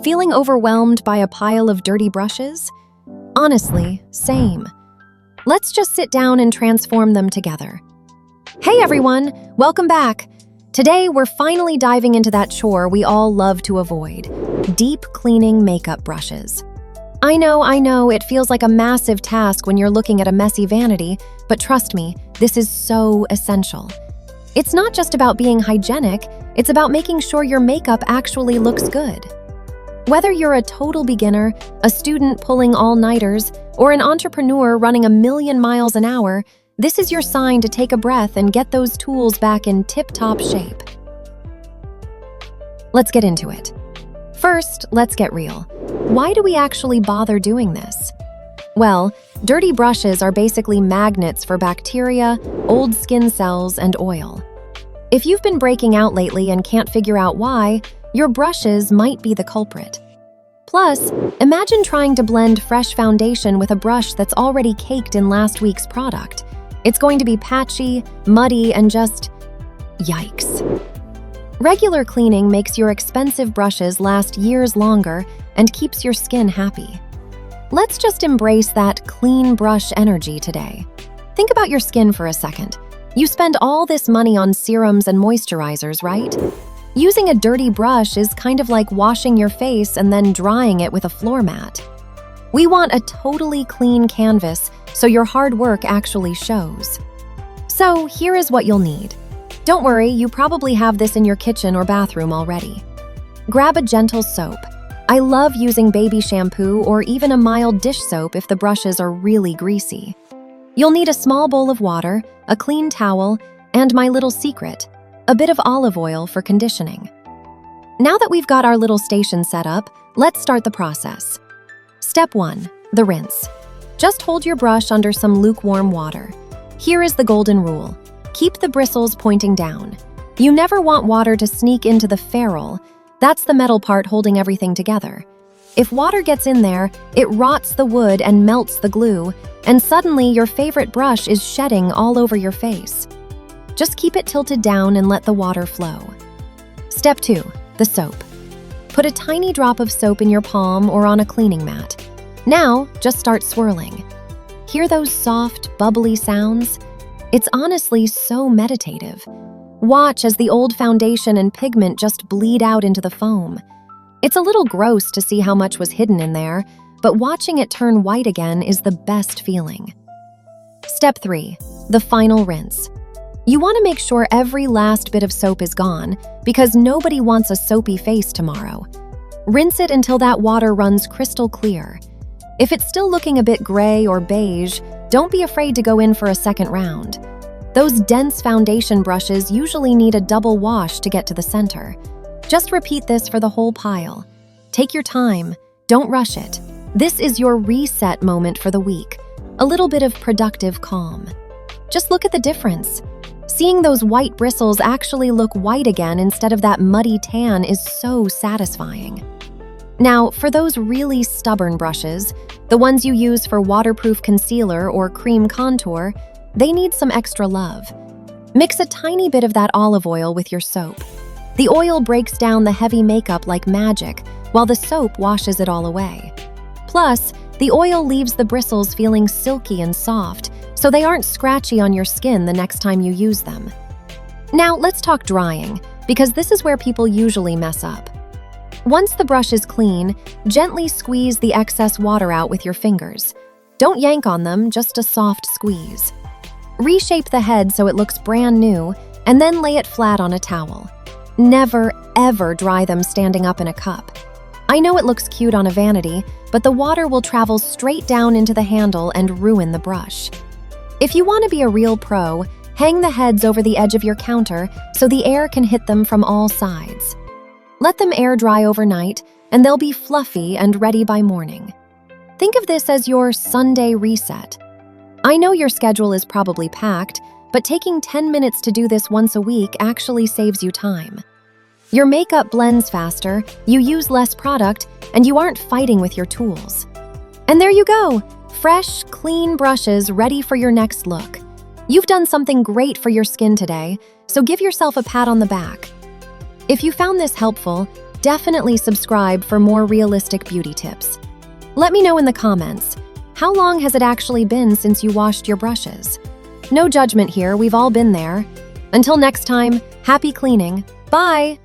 Feeling overwhelmed by a pile of dirty brushes? Honestly, same. Let's just sit down and transform them together. Hey everyone, welcome back. Today we're finally diving into that chore we all love to avoid: deep cleaning makeup brushes. I know, it feels like a massive task when you're looking at a messy vanity, but trust me, this is so essential. It's not just about being hygienic, it's about making sure your makeup actually looks good. Whether you're a total beginner, a student pulling all-nighters, or an entrepreneur running a million miles an hour, this is your sign to take a breath and get those tools back in tip-top shape. Let's get into it. First, let's get real. Why do we actually bother doing this? Well, dirty brushes are basically magnets for bacteria, old skin cells, and oil. If you've been breaking out lately and can't figure out why, your brushes might be the culprit. Plus, imagine trying to blend fresh foundation with a brush that's already caked in last week's product. It's going to be patchy, muddy, and just yikes. Regular cleaning makes your expensive brushes last years longer and keeps your skin happy. Let's just embrace that clean brush energy today. Think about your skin for a second. You spend all this money on serums and moisturizers, right? Using a dirty brush is kind of like washing your face and then drying it with a floor mat. We want a totally clean canvas so your hard work actually shows. So here is what you'll need. Don't worry, you probably have this in your kitchen or bathroom already. Grab a gentle soap. I love using baby shampoo or even a mild dish soap if the brushes are really greasy. You'll need a small bowl of water, a clean towel, and my little secret, a bit of olive oil for conditioning. Now that we've got our little station set up, let's start the process. Step 1, the rinse. Just hold your brush under some lukewarm water. Here is the golden rule. Keep the bristles pointing down. You never want water to sneak into the ferrule. That's the metal part holding everything together. If water gets in there, it rots the wood and melts the glue, and suddenly your favorite brush is shedding all over your face. Just keep it tilted down and let the water flow. Step 2, the soap. Put a tiny drop of soap in your palm or on a cleaning mat. Now, just start swirling. Hear those soft, bubbly sounds? It's honestly so meditative. Watch as the old foundation and pigment just bleed out into the foam. It's a little gross to see how much was hidden in there, but watching it turn white again is the best feeling. Step 3, the final rinse. You want to make sure every last bit of soap is gone, because nobody wants a soapy face tomorrow. Rinse it until that water runs crystal clear. If it's still looking a bit gray or beige, don't be afraid to go in for a second round. Those dense foundation brushes usually need a double wash to get to the center. Just repeat this for the whole pile. Take your time, don't rush it. This is your reset moment for the week, a little bit of productive calm. Just look at the difference. Seeing those white bristles actually look white again instead of that muddy tan is so satisfying. Now, for those really stubborn brushes, the ones you use for waterproof concealer or cream contour, they need some extra love. Mix a tiny bit of that olive oil with your soap. The oil breaks down the heavy makeup like magic, while the soap washes it all away. Plus, the oil leaves the bristles feeling silky and soft, so they aren't scratchy on your skin the next time you use them. Now, let's talk drying, because this is where people usually mess up. Once the brush is clean, gently squeeze the excess water out with your fingers. Don't yank on them, just a soft squeeze. Reshape the head so it looks brand new, and then lay it flat on a towel. Never, ever dry them standing up in a cup. I know it looks cute on a vanity, but the water will travel straight down into the handle and ruin the brush. If you want to be a real pro, hang the heads over the edge of your counter so the air can hit them from all sides. Let them air dry overnight, and they'll be fluffy and ready by morning. Think of this as your Sunday reset. I know your schedule is probably packed, but taking 10 minutes to do this once a week actually saves you time. Your makeup blends faster, you use less product, and you aren't fighting with your tools. And there you go! Fresh, clean brushes ready for your next look. You've done something great for your skin today, so give yourself a pat on the back. If you found this helpful, Definitely subscribe for more realistic beauty tips. Let me know in the comments, how long has it actually been since you washed your brushes? No judgment here, we've all been there. Until next time, happy cleaning. Bye!